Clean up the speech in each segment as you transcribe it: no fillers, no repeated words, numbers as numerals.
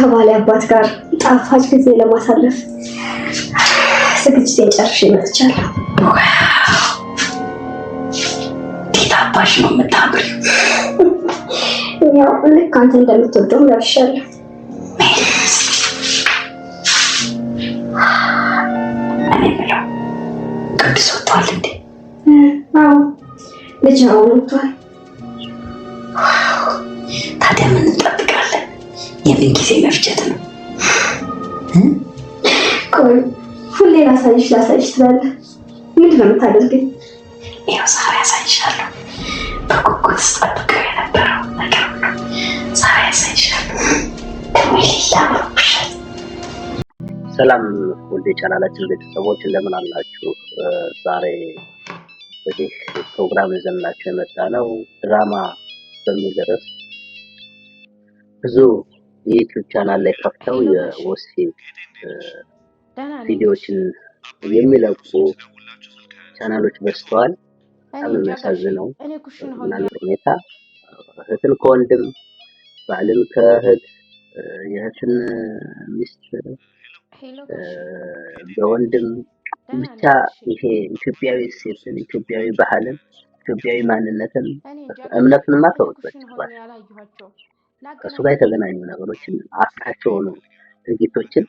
ከባሌ አባት ጋር ጣፋጭ ጊዜ ለማሳለፍ ዝግጅቴን ጨርሼ መጥቻለሁ። ጣፋጭ ነው የምታምሪው። ያው ልክ አንተ እንደምትወደው ለብሻለሁ። እኔ ብለው ቅዱስ ወጥቷል እንዴ? አዎ ልጅ አሁን ወጥቷል። ታዲያ ምን እንጠብቃለን? የምን ጊዜ መፍጀት ነው? ቆይ ሁሌ ላሳይሽ ትላለህ። ምንድን ነው የምታደርገኝ? ይኸው ዛሬ ያሳይሻለሁ። በጉጉት ስጠብቀው የነበረው ነገር ነው። ዛሬ ያሳይሻለሁ። ሰላም ወደ ቻናላችን ቤተሰቦች እንደምን አላችሁ? ዛሬ በዚህ ፕሮግራም ይዘንላችሁ የመጣ ነው ድራማ በሚል ርዕስ ብዙ የዩቲዩብ ቻናል ላይ ከፍተው የወሲብ ቪዲዮዎችን የሚለቁ ቻናሎች በዝተዋል። በጣም የሚያሳዝነው ሁኔታ እህትን ከወንድም ባልን ከእህት የእህትን ሚስት በወንድም ብቻ ይሄ ኢትዮጵያዊ ሴትን ኢትዮጵያዊ ባህልን ኢትዮጵያዊ ማንነትን እምነትንማ ተወጥቷል። ከሱ ጋር የተገናኙ ነገሮችን አፍራቸው ነው ድርጊቶችን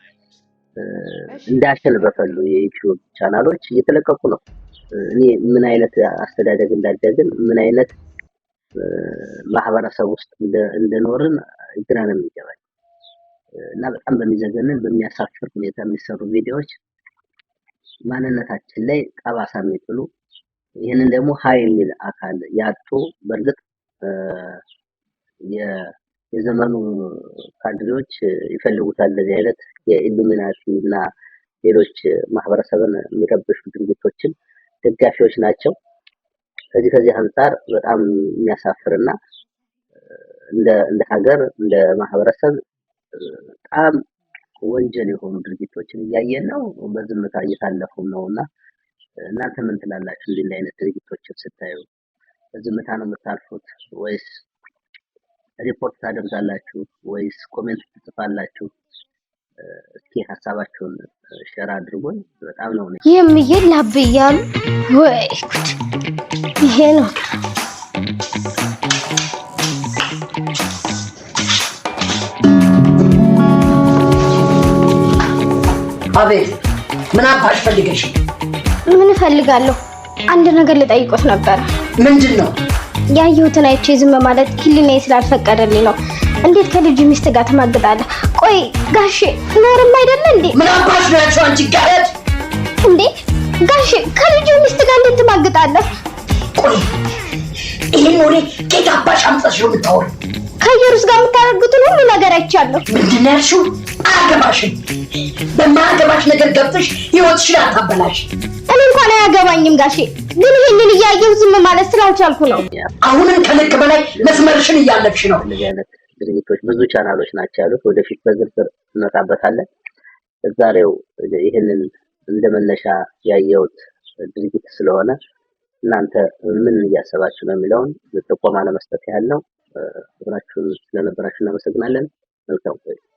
እንዳሸን በፈሉ የዩቲዩብ ቻናሎች እየተለቀቁ ነው። እኔ ምን አይነት አስተዳደግ እንዳደግን ምን አይነት ማህበረሰብ ውስጥ እንደኖርን ግራ ነው የሚገባኝ። እና በጣም በሚዘገንን በሚያሳፍር ሁኔታ የሚሰሩ ቪዲዮዎች ማንነታችን ላይ ጠባሳ የሚጥሉ ይህንን ደግሞ ሀይ የሚል አካል ያጡ በእርግጥ የዘመኑ ካድሬዎች ይፈልጉታል። እንደዚህ አይነት የኢሉሚናቲ እና ሌሎች ማህበረሰብን የሚረብሹ ድርጊቶችን ደጋፊዎች ናቸው። ከዚህ አንፃር በጣም የሚያሳፍርና እንደ ሀገር እንደ ማህበረሰብ በጣም ወንጀል የሆኑ ድርጊቶችን እያየን ነው። በዝምታ እየታለፉም ነውና እናንተ ምን ትላላችሁ? እንዲህ አይነት ድርጊቶችን ስታዩ በዝምታ ነው የምታልፉት ወይስ ሪፖርት ታደርጋላችሁ ወይስ ኮሜንት ትጽፋላችሁ? እስኪ ሀሳባችሁን ሼር አድርጉን። በጣም ነው ይላብያሉ ወይ ይሄ ነው። አቤት፣ ምን አባሽ ፈልገሽ? ምን እፈልጋለሁ? አንድ ነገር ልጠይቆት ነበር። ምንድን ነው? ያየሁትን አይቼ ዝም ማለት ህሊናዬ ስላልፈቀደልኝ ነው። እንዴት ከልጅ ሚስት ጋር ትማግጣለህ? ቆይ ጋሼ ኖርም አይደለ እንዴ? ምን አባሽ ነው ያልሽው አንቺ ጋር? እንዴ ጋሼ ከልጅ ሚስት ጋር እንዴት ትማግጣለህ? ቆይ ይሄን ወሬ ከየት አባሽ አምጥተሽ ነው የምታወሪው? ከኢየሩስ ጋር የምታደርጉትን ሁሉ ነገር አይቻለሁ። ምንድን ነው ያልሽው? አያገባሽም። በማያገባሽ ነገር ገብተሽ ህይወትሽን አታበላሽ። እኔ እንኳን አያገባኝም ጋሼ፣ ግን ይሄንን እያየሁ ዝም ማለት ስላልቻልኩ ነው። አሁንም ከልክ በላይ መስመርሽን እያለፍሽ ነው። እንደዚህ አይነት ድርጊቶች ብዙ ቻናሎች ናቸው ያሉት። ወደፊት በዝርዝር እንመጣበታለን። ዛሬው ይሄንን እንደመነሻ ያየሁት ድርጊት ስለሆነ እናንተ ምን እያሰባችሁ ነው የሚለውን ጥቆማ ለመስጠት ያህል ነው። አብራችሁን ስለነበራችሁ እናመሰግናለን። መልካም ቆይታ።